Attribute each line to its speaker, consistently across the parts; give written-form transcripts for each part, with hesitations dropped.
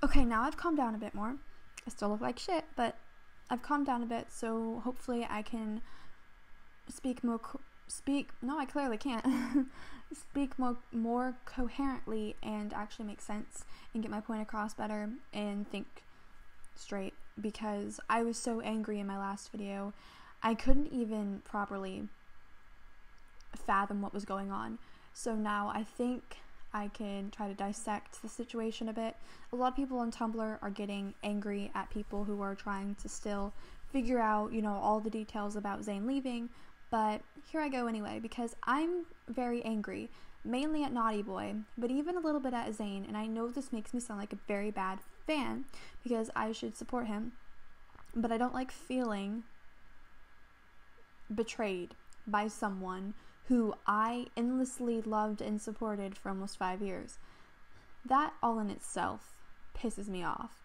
Speaker 1: Okay, now I've calmed down a bit more. I still look like shit, but I've calmed down a bit, so hopefully I can no, I clearly can't. Speak more coherently and actually make sense and get my point across better and think straight, because I was so angry in my last video. I couldn't even properly fathom what was going on. So now I think I can try to dissect the situation a bit. A lot of people on Tumblr are getting angry at people who are trying to still figure out, all the details about Zayn leaving, but here I go anyway, because I'm very angry, mainly at Naughty Boy, but even a little bit at Zayn, and I know this makes me sound like a very bad fan, because I should support him, but I don't like feeling betrayed by someone who I endlessly loved and supported for almost 5 years. That all in itself pisses me off.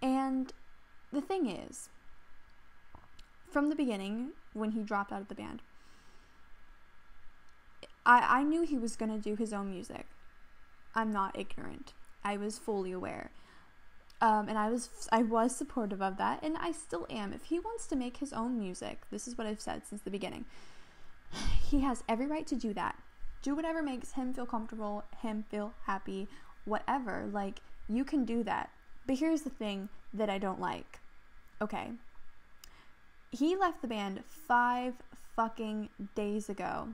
Speaker 1: And the thing is, from the beginning, when he dropped out of the band, I knew he was going to do his own music. I'm not ignorant. I was fully aware. And I was supportive of that, and I still am. If he wants to make his own music, this is what I've said since the beginning, he has every right to do that. Do whatever makes him feel comfortable, him feel happy, whatever. Like, you can do that. But here's the thing that I don't like. Okay. He left the band 5 fucking days ago.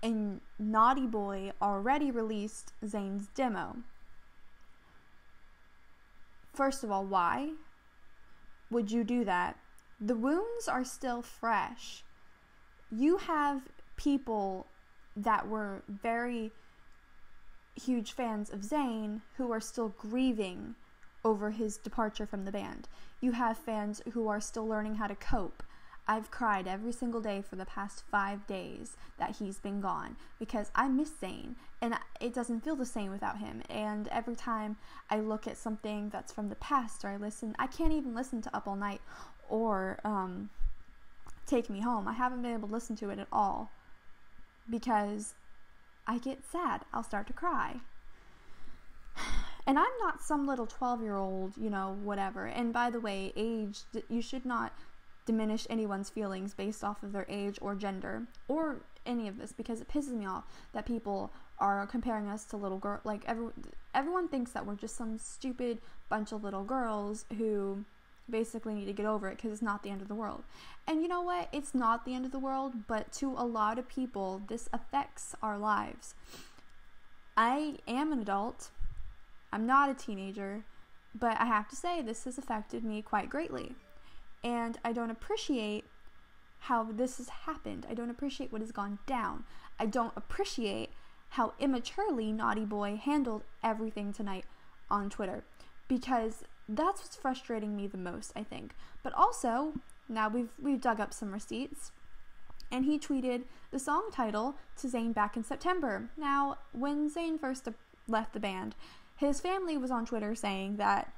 Speaker 1: And Naughty Boy already released Zayn's demo. First of all, why would you do that? The wounds are still fresh. You have people that were very huge fans of Zayn who are still grieving over his departure from the band. You have fans who are still learning how to cope. I've cried every single day for the past 5 days that he's been gone, because I miss Zayn, and it doesn't feel the same without him. And every time I look at something that's from the past, or I can't even listen to Up All Night or Take Me Home. I haven't been able to listen to it at all because I get sad. I'll start to cry. And I'm not some little 12-year-old, whatever. And by the way, age, you should not diminish anyone's feelings based off of their age or gender or any of this, because it pisses me off that people are comparing us to little girls. Like, everyone thinks that we're just some stupid bunch of little girls who basically need to get over it because it's not the end of the world. And you know what? It's not the end of the world, but to a lot of people, this affects our lives. I am an adult. I'm not a teenager, but I have to say this has affected me quite greatly. And I don't appreciate how this has happened. I don't appreciate what has gone down. I don't appreciate how immaturely Naughty Boy handled everything tonight on Twitter, because that's what's frustrating me the most, I think. But also, now we've dug up some receipts, and he tweeted the song title to Zayn back in September. Now, when Zayn first left the band, his family was on Twitter saying that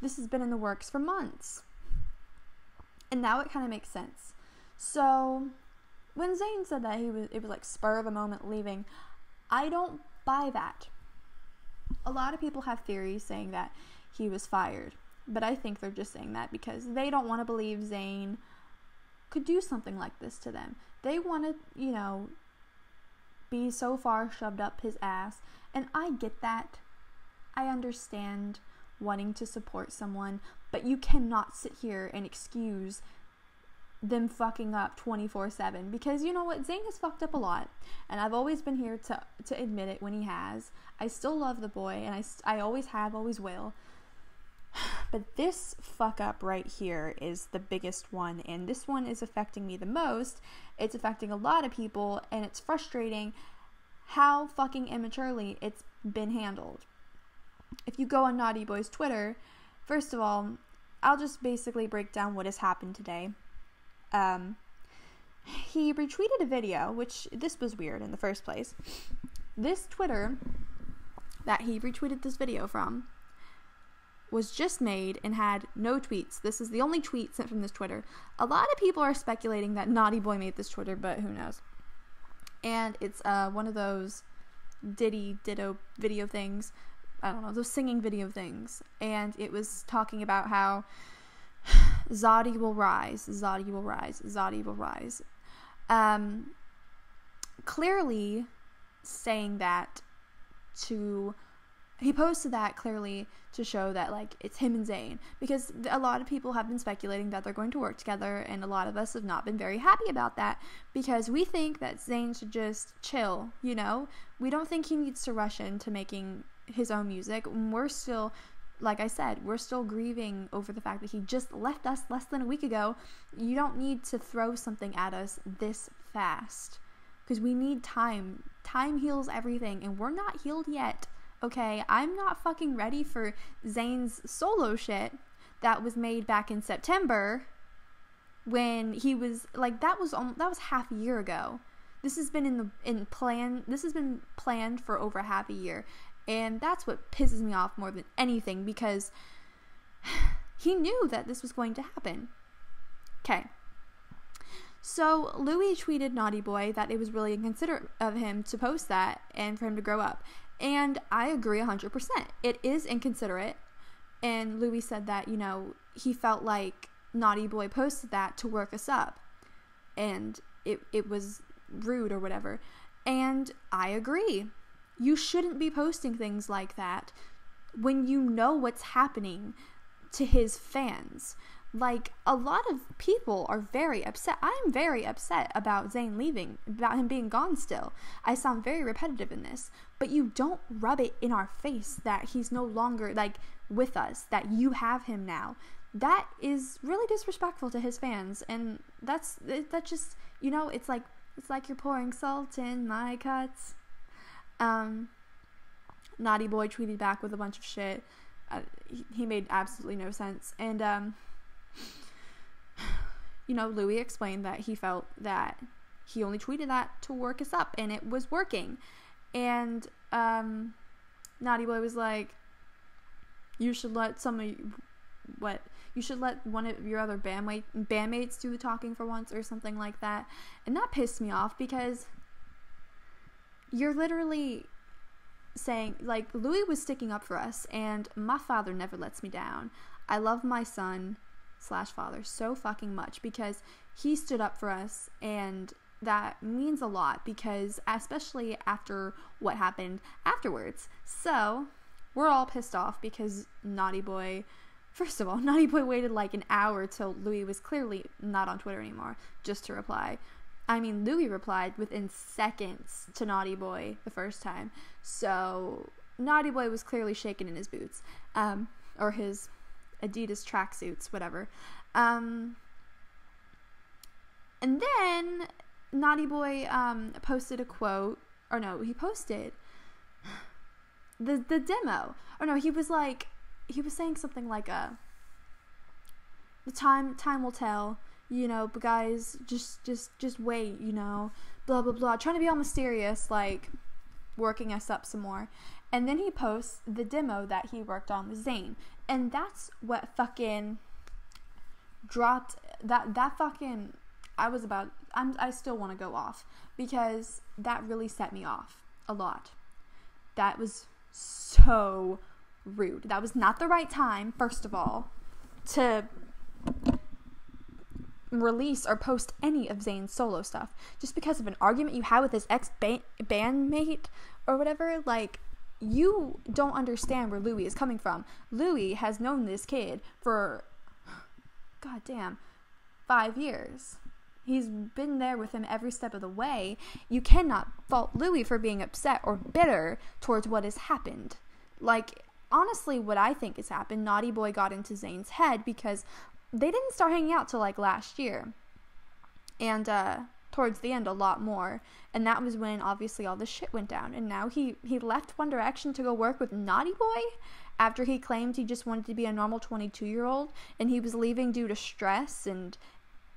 Speaker 1: this has been in the works for months. And now it kind of makes sense. So, when Zayn said that it was like spur of the moment leaving, I don't buy that. A lot of people have theories saying that he was fired, but I think they're just saying that because they don't want to believe Zayn could do something like this to them. They want to, be so far shoved up his ass, and I get that. I understand wanting to support someone, but you cannot sit here and excuse them fucking up 24/7, because you know what, Zayn has fucked up a lot, and I've always been here to admit it when he has. I still love the boy, and I always have, always will. But this fuck up right here is the biggest one, and this one is affecting me the most. It's affecting a lot of people, and it's frustrating how fucking immaturely it's been handled. If you go on Naughty Boy's Twitter, first of all, I'll just basically break down what has happened today. He retweeted a video, which this was weird in the first place. This Twitter that he retweeted this video from was just made and had no tweets. This is the only tweet sent from this Twitter. A lot of people are speculating that Naughty Boy made this Twitter, but who knows. And it's one of those, Diddy Ditto video things. I don't know, those singing video things. And it was talking about how Zaughty will rise, Zaughty will rise, Zaughty will rise. Clearly saying that he posted that clearly to show that, like, it's him and Zayn, because a lot of people have been speculating that they're going to work together, and a lot of us have not been very happy about that, because we think that Zayn should just chill, you know? We don't think he needs to rush into making his own music. We're still, like I said, we're still grieving over the fact that he just left us less than a week ago. You don't need to throw something at us this fast, because we need time. Time heals everything, and we're not healed yet. Okay, I'm not fucking ready for Zayn's solo shit that was made back in September, when he was like, that was half a year ago. This has been this has been planned for over half a year, and that's what pisses me off more than anything, because he knew that this was going to happen. Okay. So Louis tweeted Naughty Boy that it was really inconsiderate of him to post that and for him to grow up. And I agree 100%. It is inconsiderate. And Louis said that, you know, he felt like Naughty Boy posted that to work us up. And it was rude or whatever. And I agree. You shouldn't be posting things like that when you know what's happening to his fans. Like, a lot of people are very upset. I'm very upset about Zayn leaving, about him being gone still. I sound very repetitive in this, but you don't rub it in our face that he's no longer, like, with us, that you have him now. That is really disrespectful to his fans, and that just, you know, it's like you're pouring salt in my cuts. Naughty Boy tweeted back with a bunch of shit. He made absolutely no sense, and, you know, Louis explained that he felt that he only tweeted that to work us up, and it was working. And Naughty Boy was like, you should let one of your other bandmates do the talking for once, or something like that. And that pissed me off, because you're literally saying, like, Louis was sticking up for us, and my father never lets me down. I love my son / father so fucking much, because he stood up for us, and that means a lot, because especially after what happened afterwards. So we're all pissed off because Naughty Boy, first of all, Naughty Boy waited like an hour till Louis was clearly not on Twitter anymore just to reply. I mean, Louis replied within seconds to Naughty Boy the first time, so Naughty Boy was clearly shaking in his boots, or his Adidas tracksuits, whatever. And then Naughty Boy posted a quote, or no, he posted the demo. Or no, he was saying something like the time will tell, you know, but guys, just wait, you know, blah blah blah, trying to be all mysterious, like working us up some more. And then he posts the demo that he worked on with Zayn. And that's what fucking dropped that fucking, I still want to go off, because that really set me off a lot. That was so rude. That was not the right time, first of all, to release or post any of Zayn's solo stuff just because of an argument you had with his ex-bandmate or whatever. Like, you don't understand where Louis is coming from. Louis has known this kid for, goddamn, 5 years. He's been there with him every step of the way. You cannot fault Louis for being upset or bitter towards what has happened. Like, honestly, what I think has happened, Naughty Boy got into Zayn's head because they didn't start hanging out till like last year. And towards the end a lot more. And that was when obviously all this shit went down. And now he left One Direction to go work with Naughty Boy after he claimed he just wanted to be a normal 22-year-old. And he was leaving due to stress, and,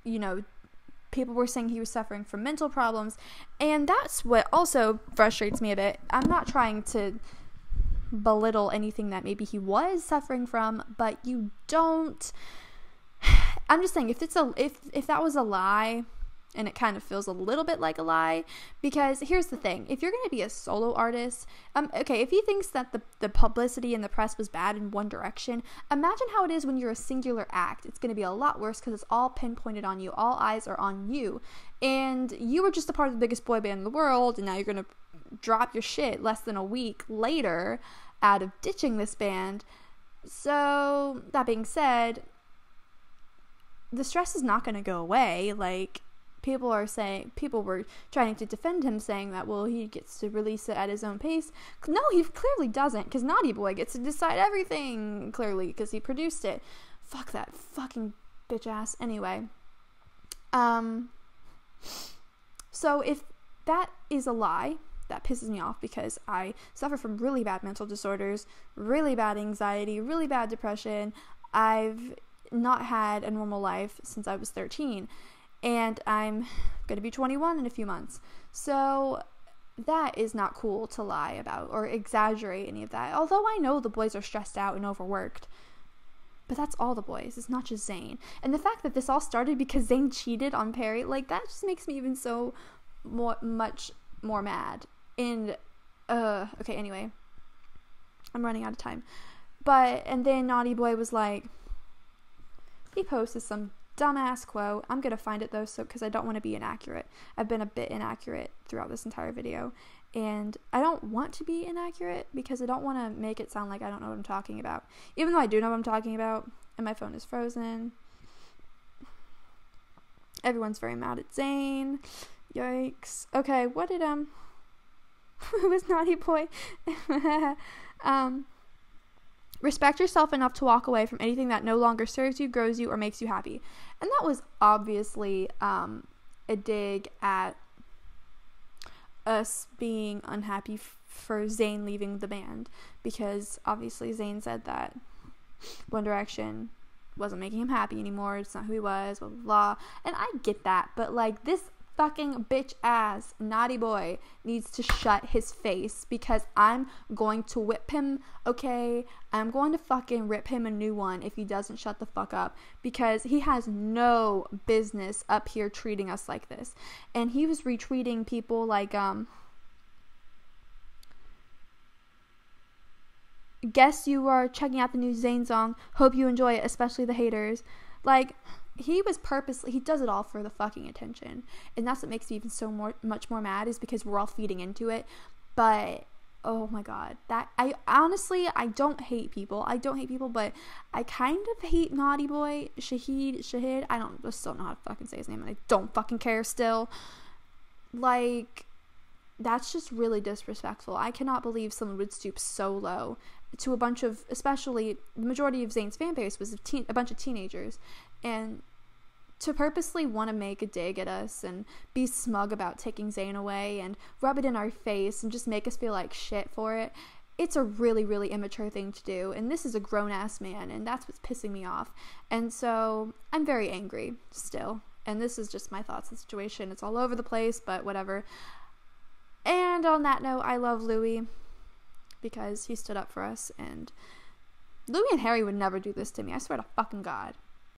Speaker 1: you know, people were saying he was suffering from mental problems. And that's what also frustrates me a bit. I'm not trying to belittle anything that maybe he was suffering from, but you don't, I'm just saying, if that was a lie, And it kind of feels a little bit like a lie, because here's the thing. If you're going to be a solo artist, okay, if he thinks that the publicity and the press was bad in one direction, imagine how it is when you're a singular act. It's going to be a lot worse because it's all pinpointed on you. All eyes are on you. And you were just a part of the biggest boy band in the world, and now you're going to drop your shit less than a week later out of ditching this band. So, that being said, the stress is not going to go away. Like, people were trying to defend him, saying that, well, he gets to release it at his own pace. No, he clearly doesn't, because Naughty Boy gets to decide everything, clearly, because he produced it. Fuck that fucking bitch ass. Anyway. So if that is a lie, that pisses me off, because I suffer from really bad mental disorders, really bad anxiety, really bad depression. I've not had a normal life since I was 13. And I'm going to be 21 in a few months. So that is not cool to lie about or exaggerate any of that. Although I know the boys are stressed out and overworked. But that's all the boys. It's not just Zayn. And the fact that this all started because Zayn cheated on Perry, like, that just makes me even so much more mad. And, okay, anyway. I'm running out of time. And then Naughty Boy was like, he posted some dumbass quote. I'm gonna find it though, because I don't want to be inaccurate. I've been a bit inaccurate throughout this entire video, and I don't want to be inaccurate because I don't want to make it sound like I don't know what I'm talking about, even though I do know what I'm talking about. And my phone is frozen. Everyone's very mad at Zayn. Yikes. Okay, what did who was Naughty Boy? Respect yourself enough to walk away from anything that no longer serves you, grows you, or makes you happy. And that was obviously a dig at us being unhappy for Zayn leaving the band, because obviously Zayn said that One Direction wasn't making him happy anymore. It's not who he was, blah, blah, blah. And I get that, but like, this fucking bitch ass Naughty Boy needs to shut his face, because I'm going to whip him, okay? I'm going to fucking rip him a new one if he doesn't shut the fuck up, because he has no business up here treating us like this. And he was retweeting people like, guess you are checking out the new Zayn song, hope you enjoy it, especially the haters. Like, he does it all for the fucking attention. And that's what makes me even much more mad, is because we're all feeding into it. But, oh my god. I don't hate people. But I kind of hate Naughty Boy, Shahid. I still don't know how to fucking say his name, and I don't fucking care still. Like, that's just really disrespectful. I cannot believe someone would stoop so low to a bunch of, especially the majority of Zayn's fan base was a bunch of teenagers, and to purposely want to make a dig at us and be smug about taking Zayn away and rub it in our face and just make us feel like shit for it. It's a really, really immature thing to do, and this is a grown-ass man, and that's what's pissing me off. And so I'm very angry still, and this is just my thoughts on the situation. It's all over the place, but whatever. And on that note, I love Louis, because he stood up for us, and Louis and Harry would never do this to me. I swear to fucking God.